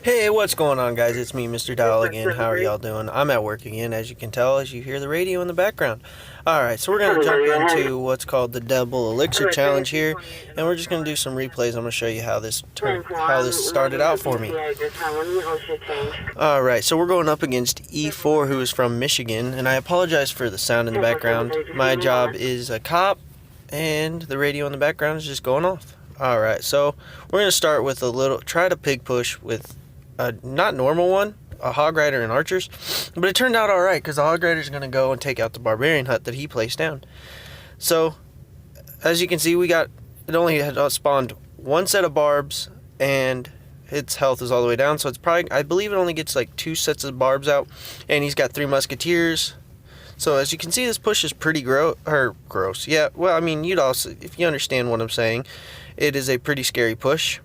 Hey, what's going on, guys? It's me, Mr. Dial again. How are y'all doing? I'm at work again, as you can tell, as you hear the radio in the background. Alright, so we're going to jump into what's called the Double Elixir Challenge here, and we're just going to do some replays. I'm going to show you how this started out for me. Alright, so we're going up against E4, who is from Michigan, and I apologize for the sound in the background. My job is a cop, and the radio in the background is just going off. Alright, so we're going to start with try to pig push with a not normal one, a hog rider and archers, but it turned out alright because the hog rider is going to go and take out the barbarian hut that he placed down. So, as you can see, it only had spawned one set of barbs, and its health is all the way down, so it's probably, I believe it only gets like 2 sets of barbs out, and he's got 3 musketeers. So as you can see, this push is pretty gross. Yeah, well, I mean, you'd also, if you understand what I'm saying, it is a pretty scary push.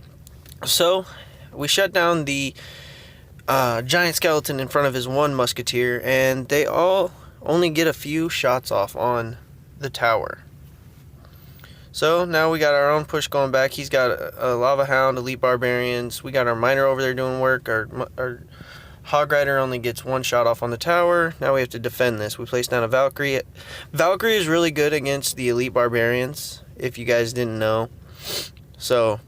So we shut down the giant skeleton in front of his 1 musketeer, and they all only get a few shots off on the tower. So now we got our own push going back. He's got a lava hound, elite barbarians. We got our miner over there doing work. Our hog rider only gets 1 shot off on the tower. Now we have to defend this. We place down a Valkyrie. Valkyrie is really good against the elite barbarians, if you guys didn't know. So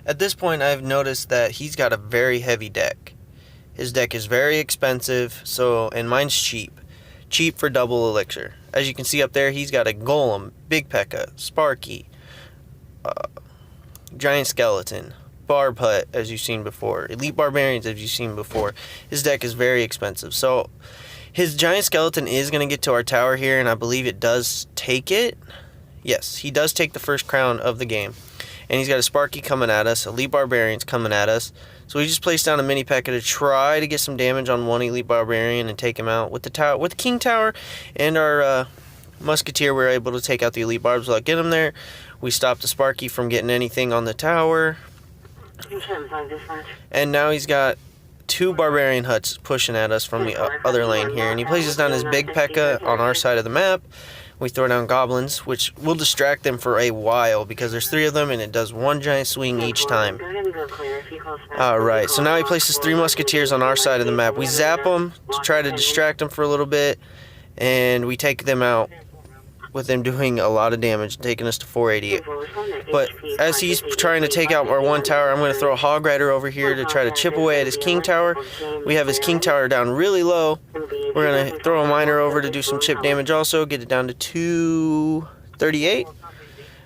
at this point, I've noticed that he's got a very heavy deck. His deck is very expensive, and mine's cheap. Cheap for double elixir. As you can see up there, he's got a golem, big P.E.K.K.A, Sparky, giant skeleton, barb hut, as you've seen before, elite barbarians, as you've seen before. His deck is very expensive. So his giant skeleton is going to get to our tower here, and I believe it does take it. Yes, he does take the first crown of the game. And he's got a Sparky coming at us, elite barbarians coming at us. So we just placed down a mini P.E.K.K.A to try to get some damage on 1 elite barbarian and take him out with the tower, with the king tower, and our musketeer. We were able to take out the elite barbs without getting him there. We stopped the Sparky from getting anything on the tower. And now he's got 2 barbarian huts pushing at us from the other lane here, and he places down his big P.E.K.K.A on our side of the map. We throw down goblins, which will distract them for a while because there's 3 of them and it does 1 giant swing each time. Alright, so now he places 3 musketeers on our side of the map. We zap them to try to distract them for a little bit, and we take them out with them doing a lot of damage, taking us to 488. But as he's trying to take out our 1 tower, I'm going to throw a hog rider over here to try to chip away at his king tower. We have his king tower down really low. We're going to throw a miner over to do some chip damage also, get it down to 238.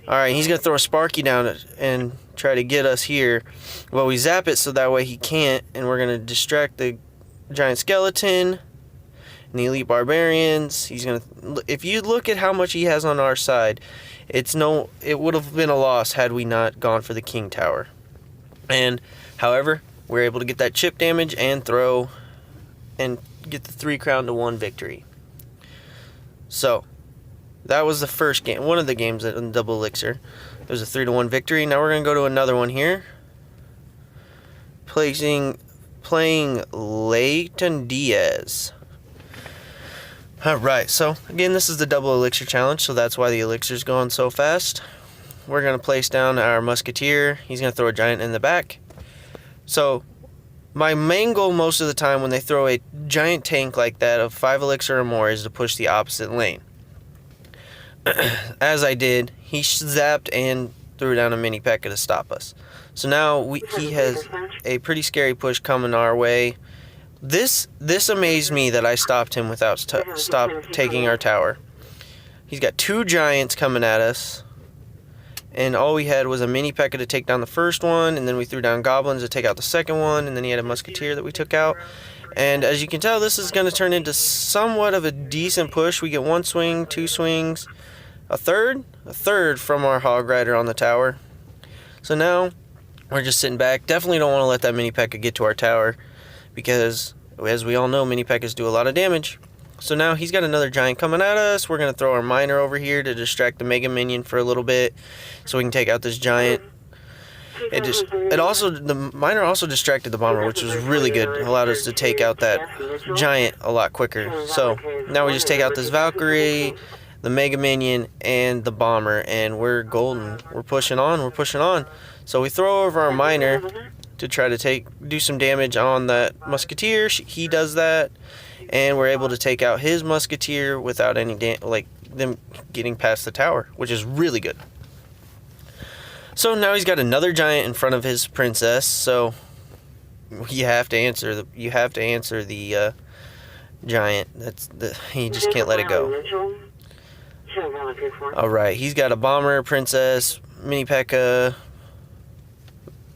Alright, he's going to throw a Sparky down and try to get us here. Well, we zap it so that way he can't, and we're going to distract the giant skeleton and the elite barbarians. He's going to, if you look at how much he has on our side, it would have been a loss had we not gone for the king tower. And however, we're able to get that chip damage and throw and get the 3 crown to 1 victory. So that was the first game, one of the games in double elixir. It was a 3-1 victory. Now we're going to go to another one here. Playing Leighton Diaz. Alright, so again, this is the double elixir challenge, so that's why the elixir's going so fast. We're going to place down our musketeer. He's going to throw a giant in the back. So my main goal most of the time when they throw a giant tank like that of 5 elixir or more is to push the opposite lane. As I did, he zapped and threw down a mini P.E.K.K.A to stop us. So now he has a pretty scary push coming our way. This amazed me that I stopped him without taking our tower. He's got 2 giants coming at us, and all we had was a mini P.E.K.K.A to take down the first one, and then we threw down goblins to take out the second one, and then he had a musketeer that we took out. And as you can tell, this is going to turn into somewhat of a decent push. We get 1 swing, 2 swings, a third from our hog rider on the tower. So now we're just sitting back. Definitely don't want to let that mini P.E.K.K.A get to our tower, because as we all know, mini P.E.K.K.As do a lot of damage. So now he's got another giant coming at us. We're going to throw our miner over here to distract the mega minion for a little bit so we can take out this giant. The miner also distracted the bomber, which was really good. It allowed us to take out that giant a lot quicker. So now we just take out this Valkyrie, the mega minion, and the bomber, and we're golden. We're pushing on. So we throw over our miner to try to do some damage on that musketeer. He does that, and we're able to take out his musketeer without any them getting past the tower, which is really good. So now he's got another giant in front of his princess. So you have to answer the giant. You just can't let it go. All right, he's got a bomber, princess, mini P.E.K.K.A.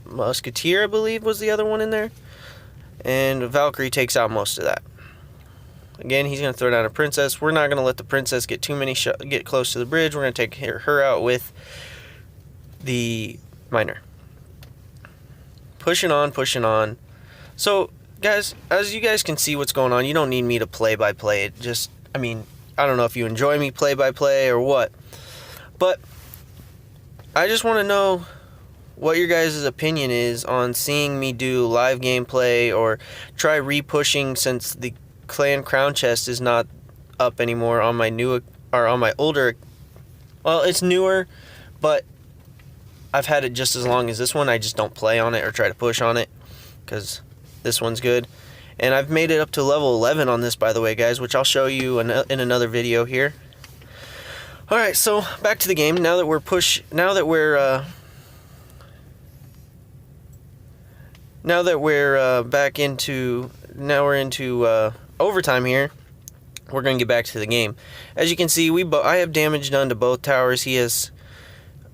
Musketeer, I believe, was the other one in there. And Valkyrie takes out most of that. Again, he's going to throw down a princess. We're not going to let the princess get get close to the bridge. We're going to take her out with the miner. Pushing on. So, guys, as you guys can see what's going on, you don't need me to play-by-play it. Just, I don't know if you enjoy me play-by-play or what. But I just want to know what your guys' opinion is on seeing me do live gameplay or try re-pushing, since the clan crown chest is not up anymore on my older. Well, it's newer, but I've had it just as long as this one. I just don't play on it or try to push on it because this one's good. And I've made it up to level 11 on this, by the way, guys, which I'll show you in another video here. All right, so back to the game. Now that we're into overtime here, we're going to get back to the game. As you can see, I have damage done to both towers. He has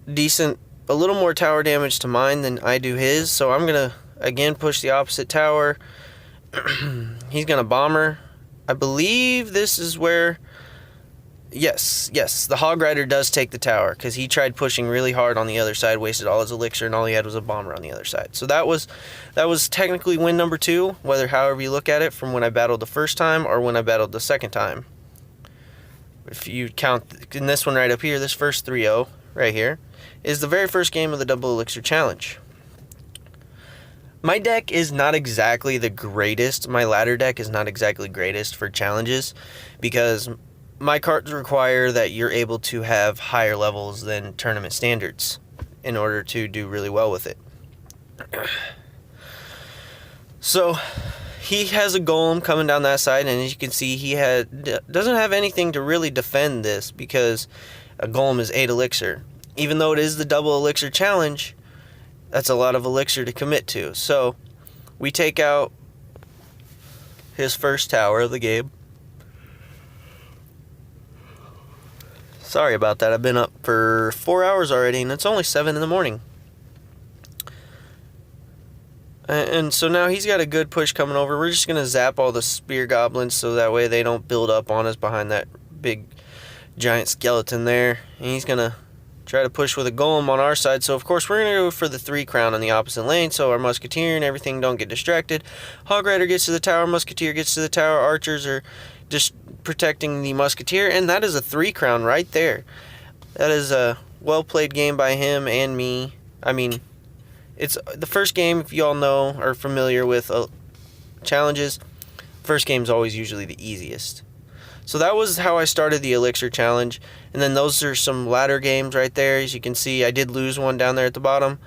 a little more tower damage to mine than I do his, so I'm going to, again, push the opposite tower. He's going to bomber. I believe this is where... Yes, the Hog Rider does take the tower, because he tried pushing really hard on the other side, wasted all his elixir, and all he had was a bomber on the other side. So that was technically win number 2, however you look at it, from when I battled the first time or when I battled the second time. If you count in this one right up here, this first 3-0 right here is the very first game of the double elixir challenge. My deck is not exactly the greatest. My ladder deck is not exactly greatest for challenges, because my cards require that you're able to have higher levels than tournament standards in order to do really well with it. So he has a golem coming down that side, and as you can see, he doesn't have anything to really defend this, because a golem is 8 elixir. Even though it is the double elixir challenge, that's a lot of elixir to commit to. So we take out his first tower of the game. Sorry about that. I've been up for 4 hours already, and it's only 7 in the morning. And so now he's got a good push coming over. We're just going to zap all the spear goblins so that way they don't build up on us behind that big giant skeleton there. And he's going to try to push with a golem on our side. So, of course, we're going to go for the 3 crown on the opposite lane, so our musketeer and everything don't get distracted. Hog Rider gets to the tower, musketeer gets to the tower, archers are just protecting the musketeer, and that is a 3 crown right there. That is a well played game by him and me. It's the first game, if you all know, are familiar with challenges. First game's always usually the easiest. So that was how I started the elixir challenge, and then those are some ladder games right there. As you can see, I did lose one down there at the bottom.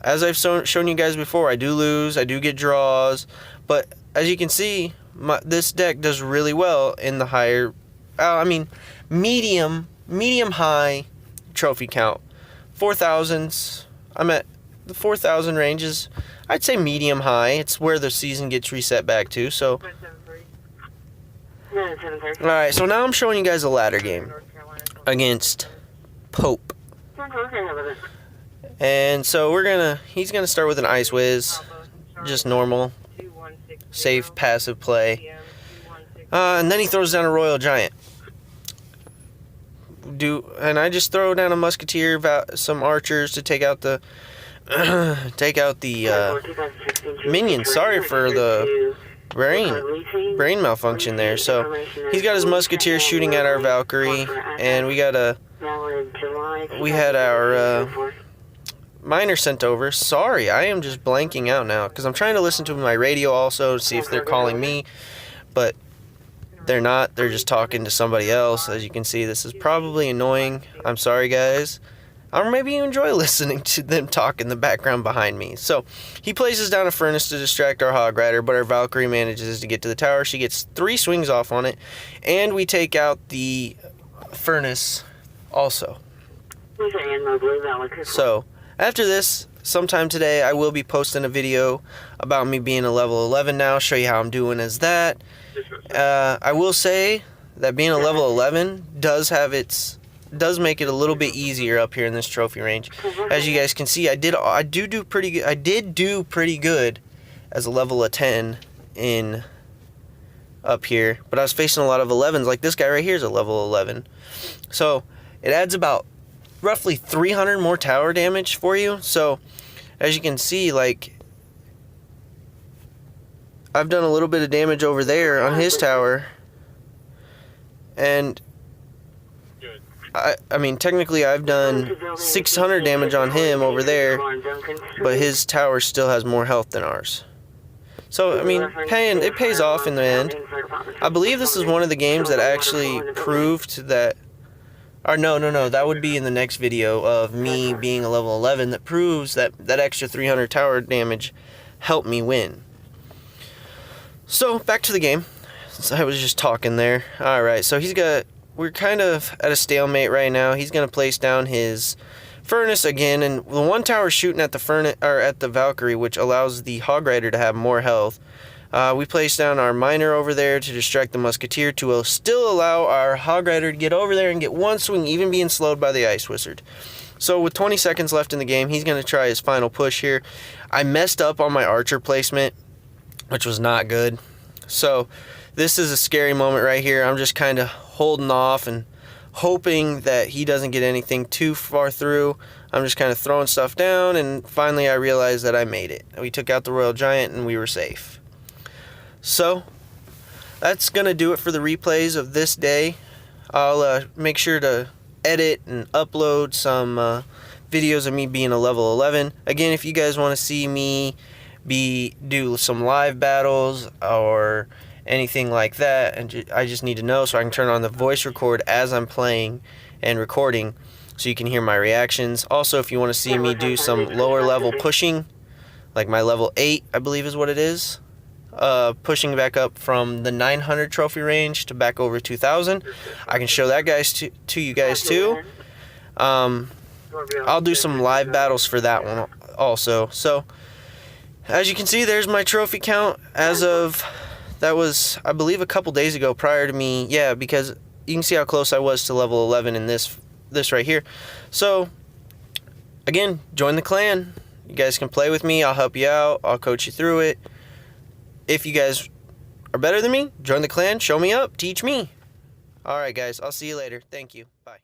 As I've shown you guys before, I do lose, I do get draws, but as you can see, this deck does really well in the higher, medium high trophy count. 4,000s, I'm at the 4,000 ranges. I'd say medium high. It's where the season gets reset back to. So, alright, so now I'm showing you guys a ladder game against Pope. And so he's gonna start with an Ice Whiz, just normal, safe, passive play. And then he throws down a Royal Giant. And I just throw down a Musketeer, some archers to take out the minions. Sorry for the brain malfunction there. So he's got his Musketeer shooting at our Valkyrie, and we had our miner sent over. Sorry, I am just blanking out now because I'm trying to listen to my radio also to see if they're calling me, but they're not. They're just talking to somebody else. As you can see, this is probably annoying. I'm sorry, guys. or maybe you enjoy listening to them talk in the background behind me. So he places down a furnace to distract our hog rider, but our Valkyrie manages to get to the tower. She gets 3 swings off on it, and we take out the furnace also. So after this, sometime today, I will be posting a video about me being a level 11 now, show you how I'm doing as that. I will say that being a level 11 does make it a little bit easier up here in this trophy range. As you guys can see, I did do pretty good as a level of 10 in up here, but I was facing a lot of 11s. Like this guy right here is a level 11, so it adds about roughly 300 more tower damage for you. So as you can see, like, I've done a little bit of damage over there on his tower, and I mean, technically I've done 600 damage on him over there, but his tower still has more health than ours. So, I mean, it pays off in the end. I believe this is one of the games that actually proved that, or no, that would be in the next video of me being a level 11, that proves that that extra 300 tower damage helped me win. So, back to the game. Since I was just talking there. Alright, so we're kind of at a stalemate right now. He's going to place down his furnace again, and the one tower shooting at the furnace, or at the Valkyrie, which allows the hog rider to have more health. We place down our miner over there to distract the musketeer to still allow our hog rider to get over there and get one swing, even being slowed by the ice wizard. So with 20 seconds left in the game, he's going to try his final push here. I messed up on my archer placement, which was not good. So this is a scary moment right here. I'm just kind of holding off and hoping that he doesn't get anything too far through. I'm just kind of throwing stuff down, and finally I realized that I made it. We took out the Royal Giant and we were safe. So that's going to do it for the replays of this day. I'll make sure to edit and upload some videos of me being a level 11. Again, if you guys want to see me do some live battles or anything like that, and I just need to know so I can turn on the voice record as I'm playing and recording so you can hear my reactions. Also, if you want to see me do some lower level pushing, like my level 8 I believe is what it is, pushing back up from the 900 trophy range to back over 2000, I can show that to you guys too. I'll do some live battles for that one also. So as you can see, there's my trophy count as of, that was, I believe, a couple days ago prior to me. Yeah, because you can see how close I was to level 11 in this right here. So, again, join the clan. You guys can play with me. I'll help you out. I'll coach you through it. If you guys are better than me, join the clan. Show me up. Teach me. Alright, guys. I'll see you later. Thank you. Bye.